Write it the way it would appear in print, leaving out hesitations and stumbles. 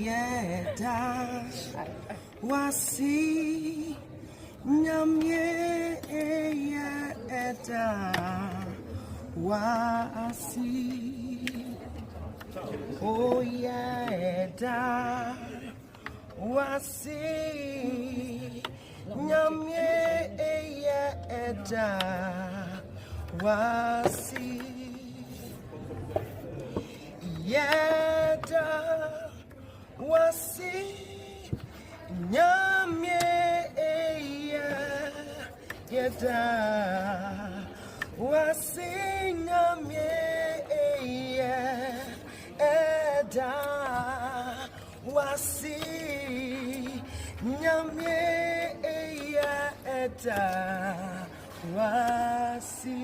Yeda wasi nyamye yeda wasi oh yeda wasi nyamye yeda wasi yeda wasi nyamye yeda wasi nyamye yeda wasi nyamye yeda wasi